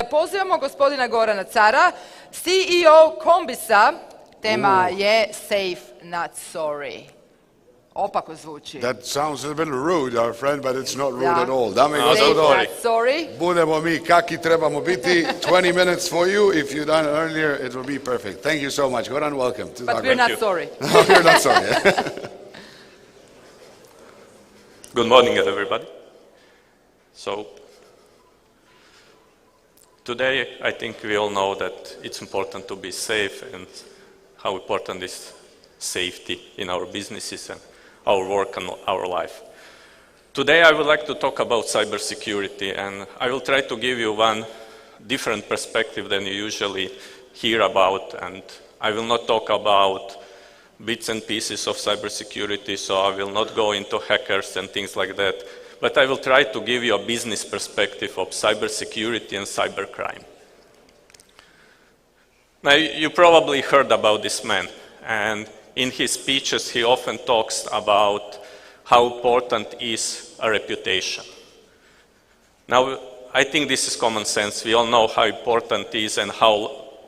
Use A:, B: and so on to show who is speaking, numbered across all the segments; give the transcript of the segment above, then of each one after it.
A: pozivamo gospodina Gorana Cara, CEO Combisa. Tema je Safe Not Sorry. Opako zvuči.
B: That sounds a little rude, our friend, but it's not rude at all.
A: Safe Not Sorry.
B: Budemo mi kaki trebamo biti. 20 minutes for you. If you've done earlier, it will be perfect. Thank you so much. Goran, welcome.
A: But we're not sorry.
B: No, you're not sorry.
C: Good morning, everybody. So, today I think we all know that it's important to be safe and how important is safety in our businesses and our work and our life. Today I would like to talk about cybersecurity, and I will try to give you one different perspective than you usually hear about, and I will not talk about bits and pieces of cybersecurity, so I will not go into hackers and things like that, but I will try to give you a business perspective of cybersecurity and cybercrime. Now, you probably heard about this man, and in his speeches he often talks about how important is a reputation. Now, I think this is common sense. We all know how important it is and how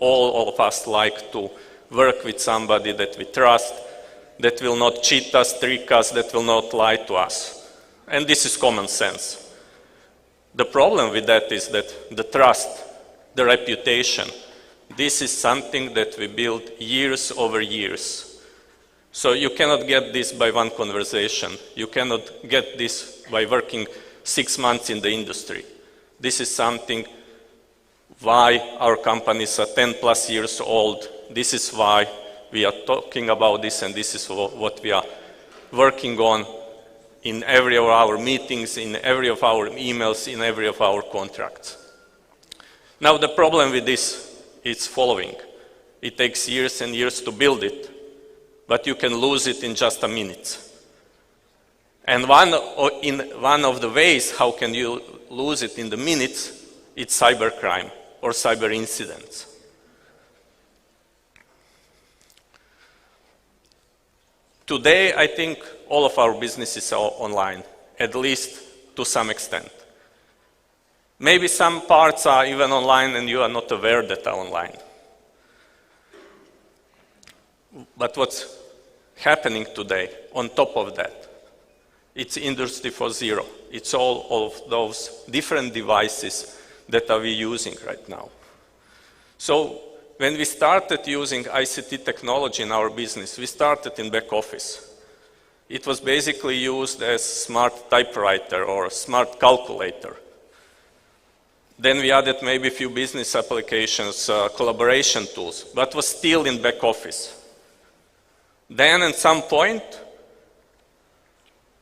C: all of us like to work with somebody that we trust, that will not cheat us, trick us, that will not lie to us. And this is common sense. The problem with that is that the trust, the reputation, this is something that we build years over years. So you cannot get this by one conversation. You cannot get this by working 6 months in the industry. This is something why our companies are 10 plus years old. This is why we are talking about this, and this is what we are working on in every of our meetings, in every of our emails, in every of our contracts. Now, the problem with this is following. It takes years and years to build it, but you can lose it in just a minute. And one of the ways how can you lose it in the minutes, it's cybercrime or cyber incidents. Today, I think all of our businesses are online, at least to some extent. Maybe some parts are even online and you are not aware that they are online. But what's happening today, on top of that, it's Industry 4.0. It's all of those different devices that are we using right now. So when we started using ICT technology in our business, we started in back office. It was basically used as smart typewriter or smart calculator. Then we added maybe a few business applications, collaboration tools, but was still in back office. Then at some point,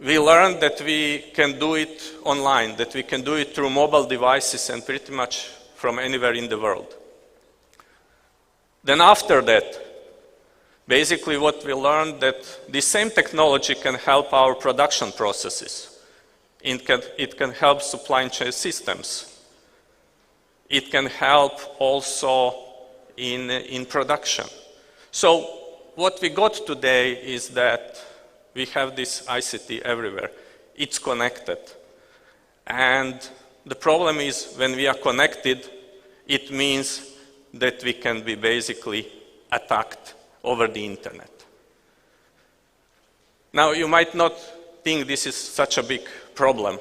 C: we learned that we can do it online, that we can do it through mobile devices and pretty much from anywhere in the world. Then after that, basically what we learned that this same technology can help our production processes. It can help supply chain systems. It can help also in production. So what we got today is that we have this ICT everywhere. It's connected. And the problem is when we are connected, it means that we can be basically attacked over the internet. Now, you might not think this is such a big problem,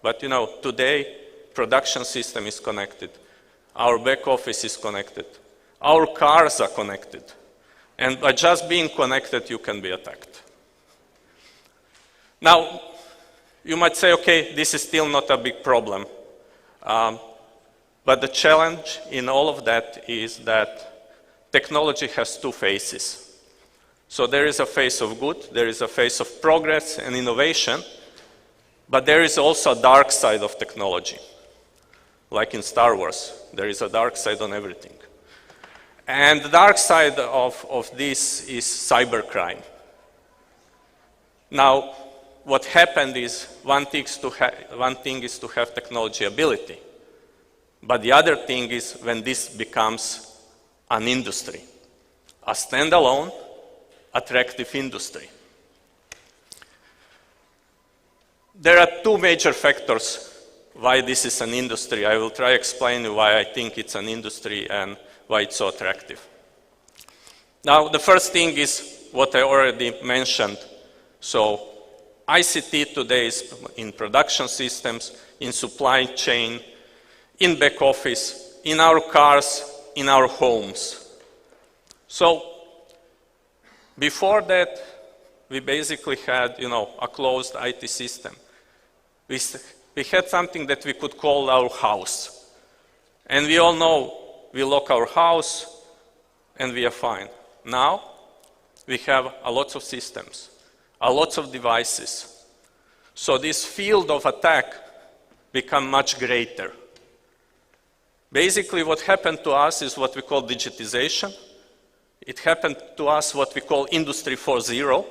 C: but you know, today, production system is connected. Our back office is connected. Our cars are connected. And by just being connected, you can be attacked. Now, you might say, okay, this is still not a big problem. But the challenge in all of that is that technology has two faces. So there is a face of good, there is a face of progress and innovation, but there is also a dark side of technology. Like in Star Wars, there is a dark side on everything. And the dark side of this is cybercrime. Now, what happened is one thing is to have technology ability, but the other thing is when this becomes an industry, a standalone, attractive industry. There are two major factors why this is an industry. I will try to explain you why I think it's an industry and why it's so attractive. Now, the first thing is what I already mentioned. So, ICT today is in production systems, in supply chain, in back office, in our cars, in our homes. So, before that, we basically had, a closed IT system. We had something that we could call our house. And we all know we lock our house and we are fine. Now, we have a lot of systems, a lot of devices. So this field of attack become much greater. Basically, what happened to us is what we call digitization. It happened to us what we call Industry 4.0.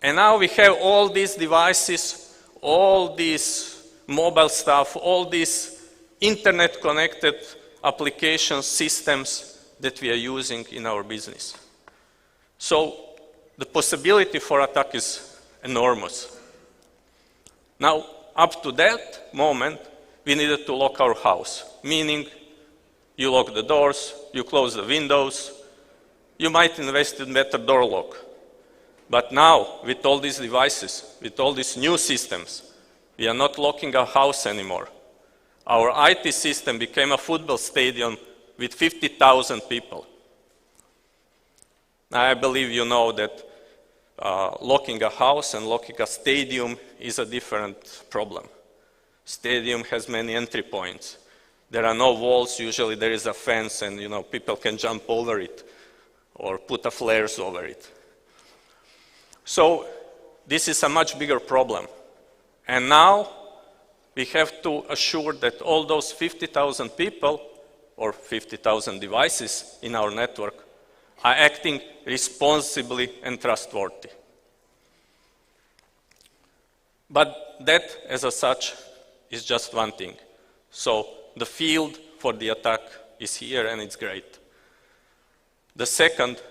C: And now we have all these devices, all these mobile stuff, all these internet-connected application systems that we are using in our business. So the possibility for attack is enormous. Now, up to that moment, we needed to lock our house, meaning you lock the doors, you close the windows, you might invest in better door lock. But now, with all these devices, with all these new systems, we are not locking our house anymore. Our IT system became a football stadium with 50,000 people. Now, I believe you know that locking a house and locking a stadium is a different problem. Stadium has many entry points. There are no walls, usually there is a fence and people can jump over it or put a flares over it. So this is a much bigger problem. And now we have to assure that all those 50,000 people or 50,000 devices in our network are acting responsibly and trustworthy. But that, as such, is just one thing. So the field for the attack is here and it's great. The second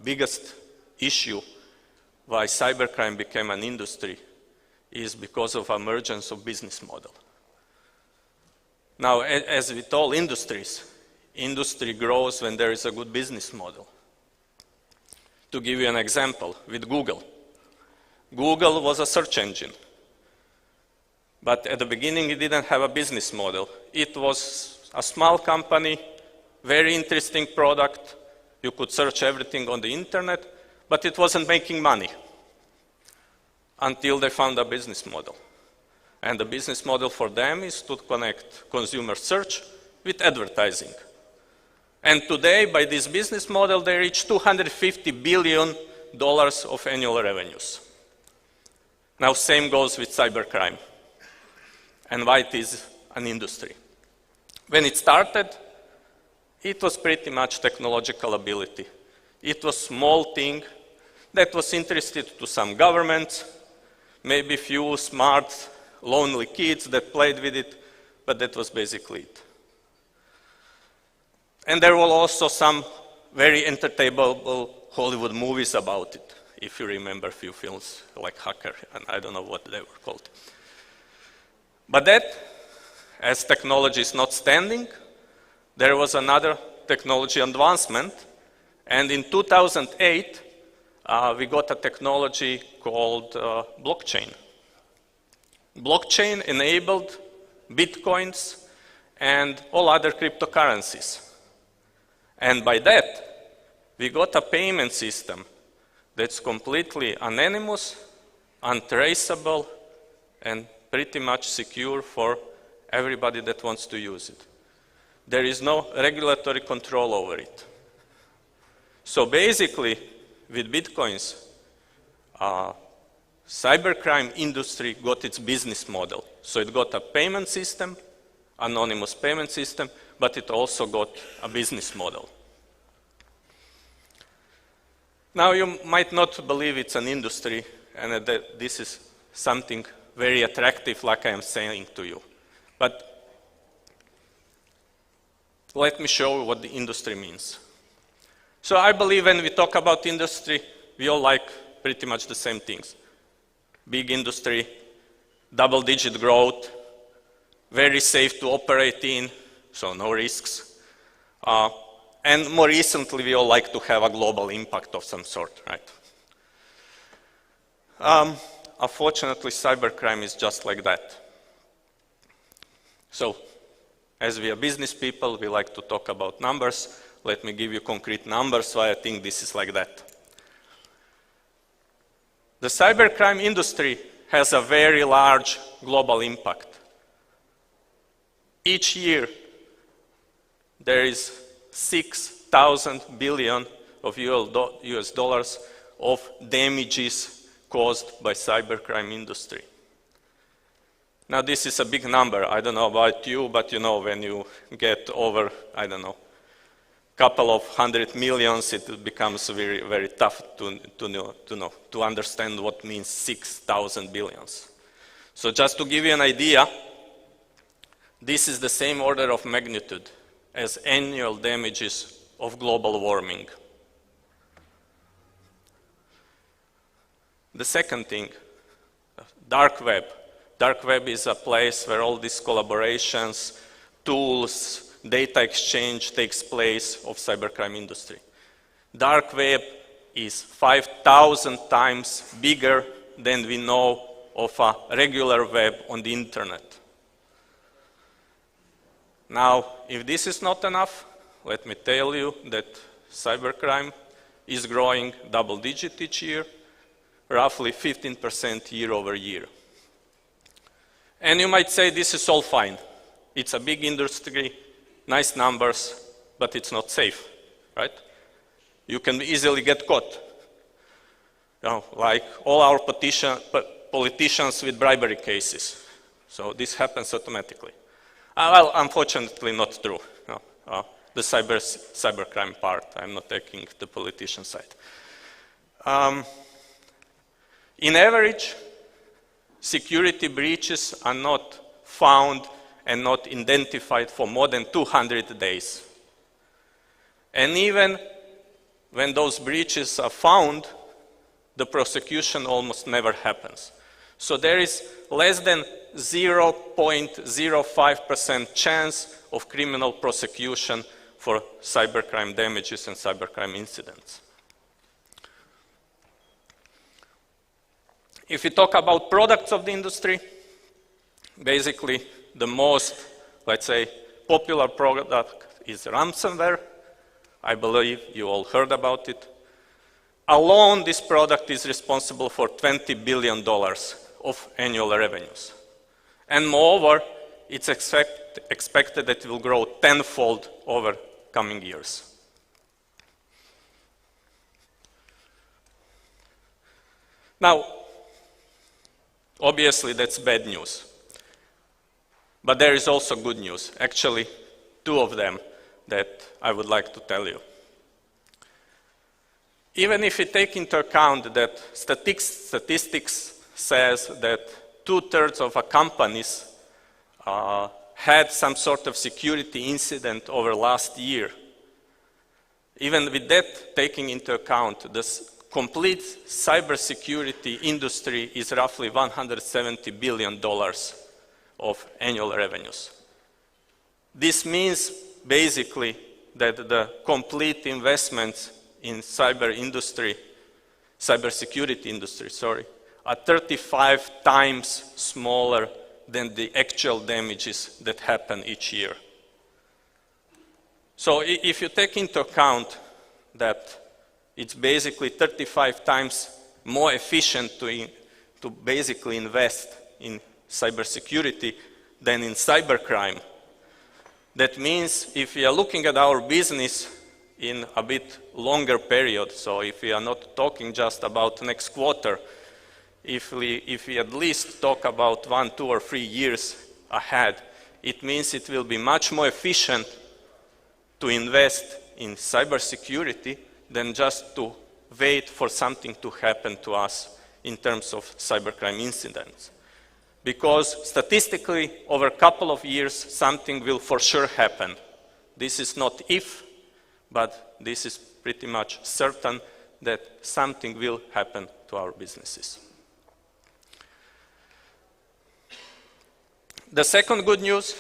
C: biggest issue why cybercrime became an industry is because of emergence of business model. Now, as with all industries, industry grows when there is a good business model. To give you an example, with Google. Google was a search engine. But at the beginning, it didn't have a business model. It was a small company, very interesting product. You could search everything on the internet, but it wasn't making money until they found a business model. And the business model for them is to connect consumer search with advertising. And today, by this business model, they reach $250 billion of annual revenues. Now, same goes with cybercrime and why it is an industry. When it started, it was pretty much technological ability. It was a small thing that was interested to some governments, maybe few smart, lonely kids that played with it, but that was basically it. And there were also some very entertainable Hollywood movies about it, if you remember a few films like Hacker, and I don't know what they were called. But that, as technology is not standing, there was another technology advancement, and in 2008, we got a technology called blockchain. Blockchain enabled Bitcoins and all other cryptocurrencies. And by that, we got a payment system that's completely anonymous, untraceable, and pretty much secure for everybody that wants to use it. There is no regulatory control over it. So basically, with Bitcoins, cybercrime industry got its business model. So it got a payment system, anonymous payment system, but it also got a business model. Now you might not believe it's an industry and that this is something very attractive like I am saying to you. But let me show you what the industry means. So I believe when we talk about industry, we all like pretty much the same things. Big industry, double-digit growth, very safe to operate in, so no risks. And more recently, we all like to have a global impact of some sort, right? Unfortunately, cybercrime is just like that. So, as we are business people, we like to talk about numbers. Let me give you concrete numbers why I think this is like that. The cybercrime industry has a very large global impact. Each year, there is 6,000 billion of US dollars of damages caused by cybercrime industry. Now, this is a big number. I don't know about you, but you know, when you get over, I don't know, couple of 100 millions, it becomes very, very tough to understand what means 6,000 billions. So just to give you an idea, this is the same order of magnitude as annual damages of global warming. The second thing, dark web. Dark web is a place where all these collaborations, tools, data exchange takes place of cybercrime industry. Dark web is 5,000 times bigger than we know of a regular web on the internet. Now, if this is not enough, let me tell you that cybercrime is growing double-digit each year, roughly 15% year over year. And you might say this is all fine. It's a big industry, nice numbers, but it's not safe, right? You can easily get caught. You know, like all our politicians with bribery cases. So this happens automatically. Well, unfortunately not true. No, the cybercrime part, I'm not taking the politician side. In average, security breaches are not found and not identified for more than 200 days. And even when those breaches are found, the prosecution almost never happens. So there is less than 0.05% chance of criminal prosecution for cybercrime damages and cybercrime incidents. If we talk about products of the industry, basically the most, let's say, popular product is ransomware. I believe you all heard about it. Alone, this product is responsible for $20 billion of annual revenues. And moreover, it's expected that it will grow tenfold over coming years. Now, obviously that's bad news. But there is also good news. Actually, two of them that I would like to tell you. Even if we take into account that statistics says that 2/3 of our companies had some sort of security incident over last year, even with that taking into account, this complete cybersecurity industry is roughly $170 billion of annual revenues. This means basically that the complete investments in cybersecurity industry, are 35 times smaller than the actual damages that happen each year. So if you take into account that it's basically 35 times more efficient to basically invest in cybersecurity than in cybercrime, that means if we are looking at our business in a bit longer period, so if we are not talking just about next quarter, if we at least talk about 1, 2, or 3 years ahead, it means it will be much more efficient to invest in cybersecurity than just to wait for something to happen to us in terms of cybercrime incidents. Because statistically, over a couple of years, something will for sure happen. This is not if, but this is pretty much certain that something will happen to our businesses. The second good news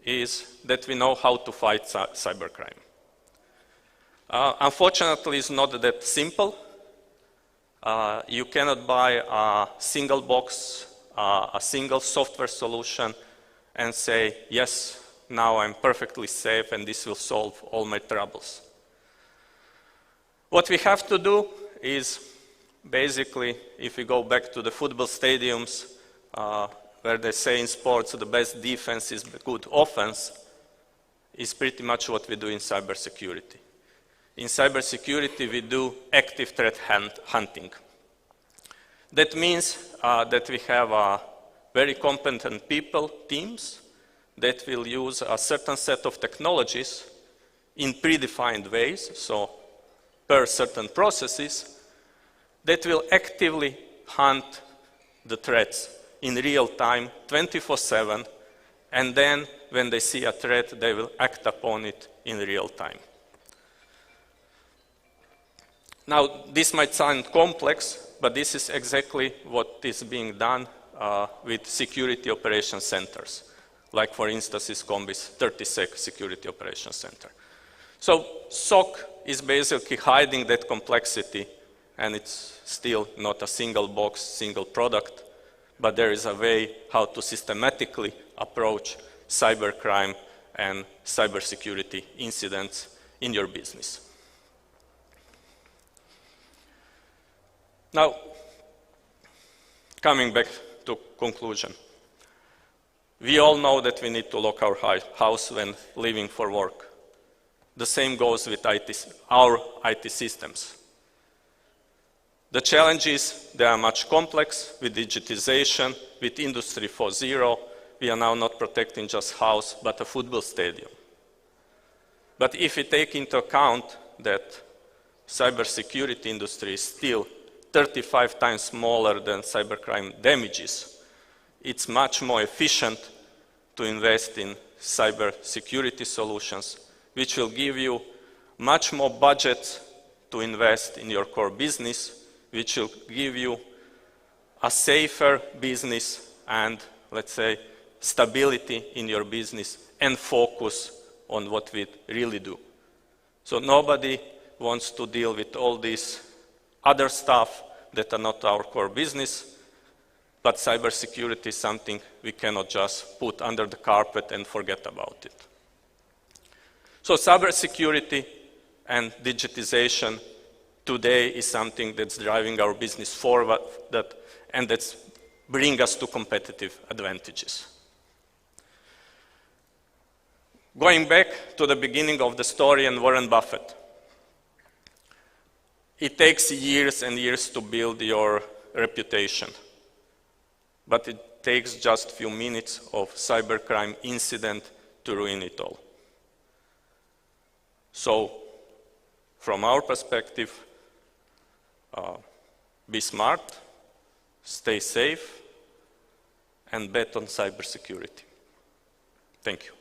C: is that we know how to fight cybercrime. Unfortunately, it's not that simple. You cannot buy a single box, a single software solution and say, yes, now I'm perfectly safe and this will solve all my troubles. What we have to do is basically, if we go back to the football stadiums, where they say in sports the best defense is good offense, is pretty much what we do in cybersecurity. In cybersecurity, we do active threat hunting. That means that we have very competent people, teams, that will use a certain set of technologies in predefined ways, so per certain processes, that will actively hunt the threats in real time, 24/7, and then when they see a threat, they will act upon it in real time. Now, this might sound complex, but this is exactly what is being done with security operations centers, like for instance is Combis 30-sec security operations center. So SOC is basically hiding that complexity, and it's still not a single box, single product, but there is a way how to systematically approach cybercrime and cybersecurity incidents in your business. Now, coming back to conclusion. We all know that we need to lock our house when leaving for work. The same goes with our IT systems. The challenge is they are much complex with digitization, with Industry 4.0. We are now not protecting just house, but a football stadium. But if we take into account that cybersecurity industry is still 35 times smaller than cybercrime damages, it's much more efficient to invest in cybersecurity solutions, which will give you much more budget to invest in your core business, which will give you a safer business and, let's say, stability in your business and focus on what we really do. So nobody wants to deal with all this other stuff that are not our core business, but cybersecurity is something we cannot just put under the carpet and forget about it. So cybersecurity and digitization today is something that's driving our business forward and that's bringing us to competitive advantages. Going back to the beginning of the story and Warren Buffett, it takes years and years to build your reputation, but it takes just a few minutes of cybercrime incident to ruin it all. So, from our perspective, be smart, stay safe, and bet on cybersecurity. Thank you.